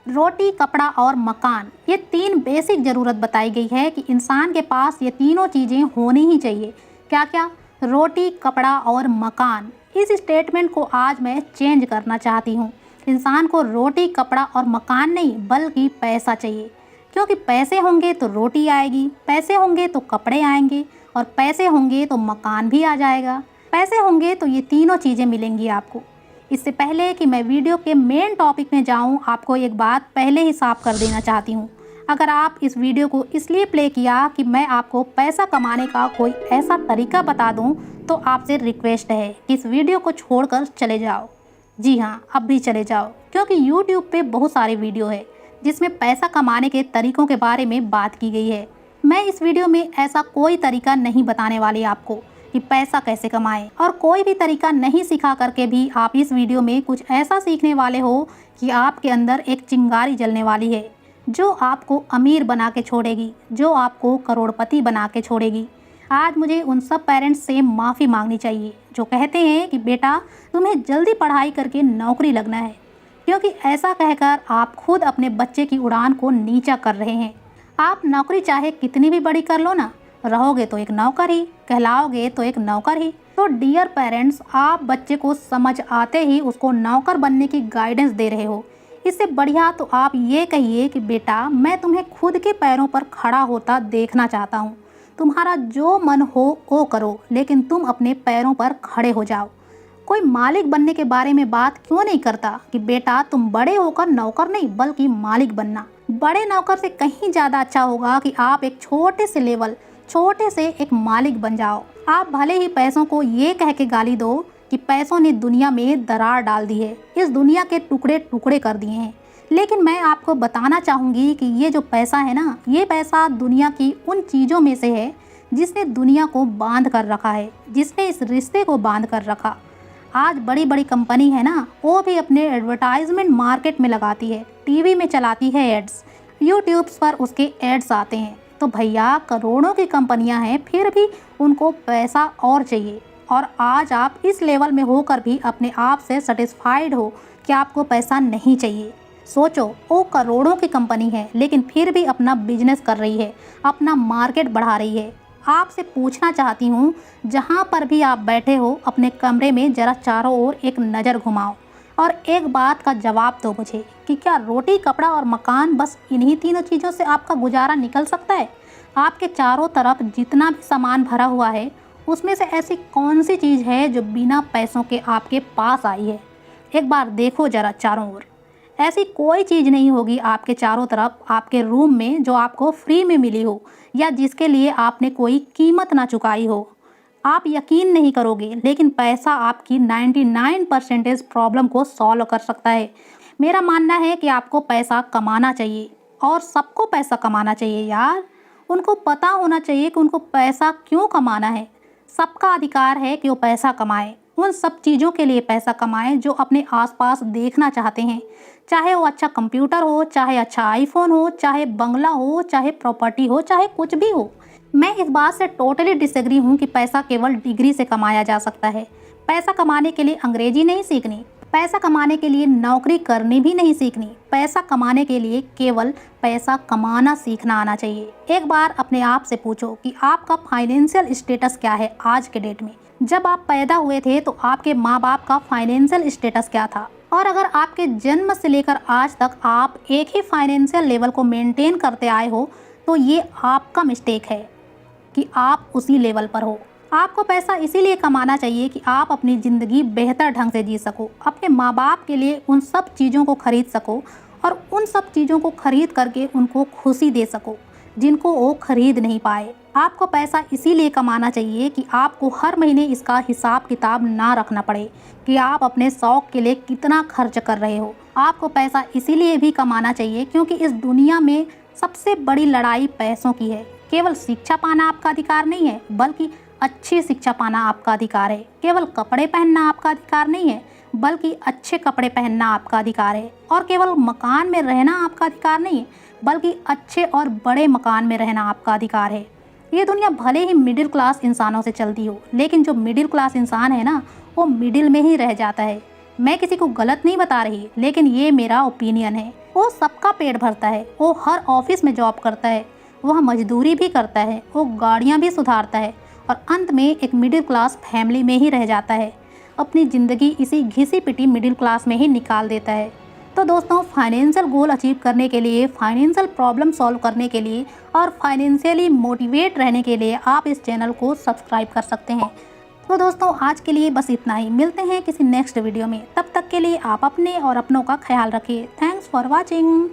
रोटी, कपड़ा और मकान, ये 3 बेसिक ज़रूरत बताई गई है कि इंसान के पास ये तीनों चीज़ें होनी ही चाहिए। क्या क्या? रोटी, कपड़ा और मकान। इस स्टेटमेंट को आज मैं चेंज करना चाहती हूँ। इंसान को रोटी, कपड़ा और मकान नहीं बल्कि पैसा चाहिए, क्योंकि पैसे होंगे तो रोटी आएगी, पैसे होंगे तो कपड़े आएंगे और पैसे होंगे तो मकान भी आ जाएगा। पैसे होंगे तो ये तीनों चीज़ें मिलेंगी आपको। इससे पहले कि मैं वीडियो के मेन टॉपिक में जाऊं, आपको एक बात पहले ही साफ कर देना चाहती हूं। अगर आप इस वीडियो को इसलिए प्ले किया कि मैं आपको पैसा कमाने का कोई ऐसा तरीका बता दूं, तो आपसे रिक्वेस्ट है कि इस वीडियो को छोड़कर चले जाओ। जी हाँ, अब भी चले जाओ, क्योंकि यूट्यूब पे बहुत सारे वीडियो है जिसमें पैसा कमाने के तरीकों के बारे में बात की गई है। मैं इस वीडियो में ऐसा कोई तरीका नहीं बताने वाली आपको कि पैसा कैसे कमाएं, और कोई भी तरीका नहीं सिखा करके भी आप इस वीडियो में कुछ ऐसा सीखने वाले हो कि आपके अंदर एक चिंगारी जलने वाली है जो आपको अमीर बना के छोड़ेगी, जो आपको करोड़पति बना के छोड़ेगी। आज मुझे उन सब पेरेंट्स से माफ़ी मांगनी चाहिए जो कहते हैं कि बेटा तुम्हें जल्दी पढ़ाई करके नौकरी लगना है, क्योंकि ऐसा कहकर आप खुद अपने बच्चे की उड़ान को नीचा कर रहे हैं। आप नौकरी चाहे कितनी भी बड़ी कर लो ना, रहोगे तो एक नौकर ही, कहलाओगे तो एक नौकर ही। तो डियर पेरेंट्स, आप बच्चे को समझ आते ही उसको नौकर बनने की गाइडेंस दे रहे हो। इससे बढ़िया तो आप ये कहिए कि बेटा मैं तुम्हें खुद के पैरों पर खड़ा होता देखना चाहता हूँ। तुम्हारा जो मन हो वो करो, लेकिन तुम अपने पैरों पर खड़े हो जाओ। कोई मालिक बनने के बारे में बात क्यों नहीं करता कि बेटा तुम बड़े होकर नौकर नहीं बल्कि मालिक बनना। बड़े नौकर से कहीं ज़्यादा अच्छा होगा कि आप एक छोटे से लेवल, छोटे से एक मालिक बन जाओ। आप भले ही पैसों को ये कह के गाली दो कि पैसों ने दुनिया में दरार डाल दी है, इस दुनिया के टुकड़े टुकड़े कर दिए हैं, लेकिन मैं आपको बताना चाहूँगी कि ये जो पैसा है ना, ये पैसा दुनिया की उन चीज़ों में से है जिसने दुनिया को बांध कर रखा है, जिसने इस रिश्ते को बांध कर रखा। आज बड़ी बड़ी कंपनी है ना, वो भी अपने एडवर्टाइजमेंट मार्केट में लगाती है, टीवी में चलाती है एड्स, यूट्यूब पर उसके एड्स आते हैं। तो भैया करोड़ों की कंपनियां हैं, फिर भी उनको पैसा और चाहिए। और आज आप इस लेवल में होकर भी अपने आप से सेटिस्फाइड हो कि आपको पैसा नहीं चाहिए। सोचो, वो करोड़ों की कंपनी है लेकिन फिर भी अपना बिजनेस कर रही है, अपना मार्केट बढ़ा रही है। आपसे पूछना चाहती हूँ, जहाँ पर भी आप बैठे हो अपने कमरे में ज़रा चारों ओर एक नज़र घुमाओ और एक बात का जवाब दो मुझे कि क्या रोटी, कपड़ा और मकान, बस इन्हीं तीनों चीज़ों से आपका गुजारा निकल सकता है? आपके चारों तरफ जितना भी सामान भरा हुआ है, उसमें से ऐसी कौन सी चीज़ है जो बिना पैसों के आपके पास आई है? एक बार देखो ज़रा चारों ओर। ऐसी कोई चीज़ नहीं होगी आपके चारों तरफ, आपके रूम में, जो आपको फ्री में मिली हो या जिसके लिए आपने कोई कीमत ना चुकाई हो। आप यकीन नहीं करोगे, लेकिन पैसा आपकी 99% प्रॉब्लम को सॉल्व कर सकता है। मेरा मानना है कि आपको पैसा कमाना चाहिए, और सबको पैसा कमाना चाहिए यार। उनको पता होना चाहिए कि उनको पैसा क्यों कमाना है। सबका अधिकार है कि वो पैसा कमाए, उन सब चीज़ों के लिए पैसा कमाएं जो अपने आसपास देखना चाहते हैं। चाहे वो अच्छा कंप्यूटर हो, चाहे अच्छा आईफोन हो, चाहे बंगला हो, चाहे प्रॉपर्टी हो, चाहे कुछ भी हो। मैं इस बात से टोटली डिसएग्री हूँ कि पैसा केवल डिग्री से कमाया जा सकता है। पैसा कमाने के लिए अंग्रेजी नहीं सीखनी, पैसा कमाने के लिए नौकरी करनी भी नहीं सीखनी। पैसा कमाने के लिए केवल पैसा कमाना सीखना आना चाहिए। एक बार अपने आप से पूछो कि आपका फाइनेंशियल स्टेटस क्या है आज के डेट में। जब आप पैदा हुए थे तो आपके माँ बाप का फाइनेंशियल स्टेटस क्या था? और अगर आपके जन्म से लेकर आज तक आप एक ही फाइनेंशियल लेवल को मेंटेन करते आए हो, तो ये आपका मिस्टेक है कि आप उसी लेवल पर हो। आपको पैसा इसीलिए कमाना चाहिए कि आप अपनी ज़िंदगी बेहतर ढंग से जी सको, अपने माँ बाप के लिए उन सब चीज़ों को खरीद सको और उन सब चीज़ों को खरीद करके उनको खुशी दे सको जिनको वो खरीद नहीं पाए। आपको पैसा इसीलिए कमाना चाहिए कि आपको हर महीने इसका हिसाब किताब ना रखना पड़े कि आप अपने शौक़ के लिए कितना खर्च कर रहे हो। आपको पैसा इसीलिए भी कमाना चाहिए क्योंकि इस दुनिया में सबसे बड़ी लड़ाई पैसों की है। केवल शिक्षा पाना आपका अधिकार नहीं है, बल्कि अच्छी शिक्षा पाना आपका अधिकार है। केवल कपड़े पहनना आपका अधिकार नहीं है, बल्कि अच्छे कपड़े पहनना आपका अधिकार है। और केवल मकान में रहना आपका अधिकार नहीं है, बल्कि अच्छे और बड़े मकान में रहना आपका अधिकार है। ये दुनिया भले ही मिडिल क्लास इंसानों से चलती हो, लेकिन जो मिडिल क्लास इंसान है ना, वो मिडिल में ही रह जाता है। मैं किसी को गलत नहीं बता रही, लेकिन ये मेरा ओपिनियन है। वो सबका पेट भरता है, वो हर ऑफिस में जॉब करता है, वह मजदूरी भी करता है, वो गाड़ियाँ भी सुधारता है और अंत में एक मिडिल क्लास फैमिली में ही रह जाता है। अपनी ज़िंदगी इसी घिसी पिटी मिडिल क्लास में ही निकाल देता है। तो दोस्तों, फाइनेंशियल गोल अचीव करने के लिए, फाइनेंशियल प्रॉब्लम सॉल्व करने के लिए और फाइनेंशियली मोटिवेट रहने के लिए आप इस चैनल को सब्सक्राइब कर सकते हैं। तो दोस्तों, आज के लिए बस इतना ही। मिलते हैं किसी नेक्स्ट वीडियो में। तब तक के लिए आप अपने और अपनों का ख्याल रखिए। Thanks for watching.